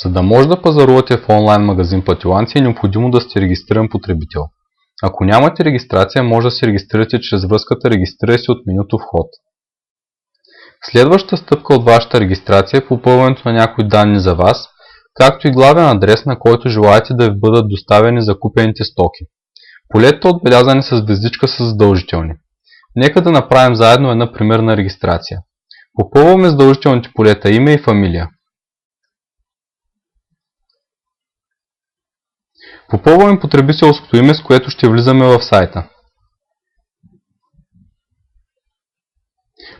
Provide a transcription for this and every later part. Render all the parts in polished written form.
За да може да пазарувате в онлайн магазин Пътиланци, е необходимо да сте регистриран потребител. Ако нямате регистрация, може да се регистрирате чрез връзката "Регистрирай се" от менюто "Вход". Следващата стъпка от вашата регистрация е попълването на някои данни за вас, както и главен адрес, на който желаете да ви бъдат доставени закупените стоки. Полетата, отбелязани с звездичка, са задължителни. Нека да направим заедно една примерна регистрация. Попълваме задължителните полета име и фамилия. Попълваме потребителското име, с което ще влизаме в сайта.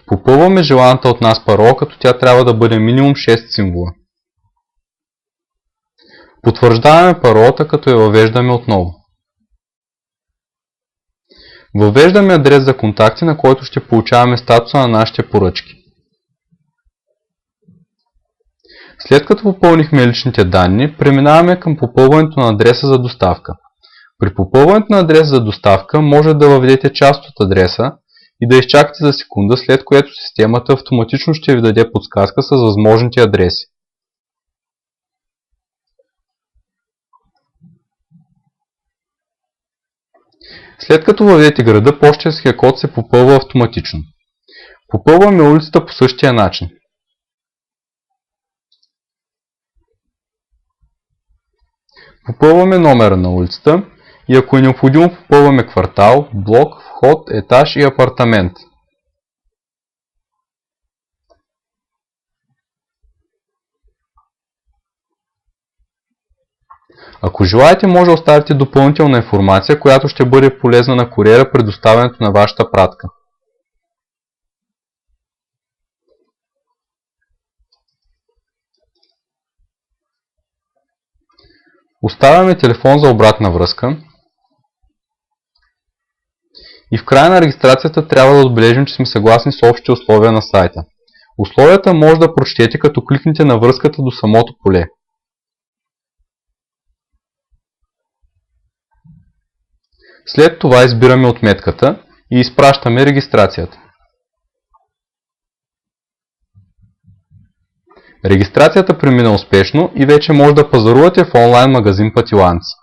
Попълваме желаната от нас парола, като тя трябва да бъде минимум 6 символа. Потвърждаваме паролата, като я въвеждаме отново. Въвеждаме адрес за контакти, на който ще получаваме статуса на нашите поръчки. След като попълнихме личните данни, преминаваме към попълването на адреса за доставка. При попълването на адреса за доставка може да въведете част от адреса и да изчакате за секунда, след което системата автоматично ще ви даде подсказка с възможните адреси. След като въведете града, пощенския код се попълва автоматично. Попълваме улицата по същия начин. Попълваме номера на улицата и ако е необходимо, попълваме квартал, блок, вход, етаж и апартамент. Ако желаете, може да оставите допълнителна информация, която ще бъде полезна на куриера при доставянето на вашата пратка. Оставяме телефон за обратна връзка и в края на регистрацията трябва да отбележим, че сме съгласни с общите условия на сайта. Условията може да прочетете, като кликнете на връзката до самото поле. След това избираме отметката и изпращаме регистрацията. Регистрацията премина успешно и вече може да пазарувате в онлайн магазин Пътиланци.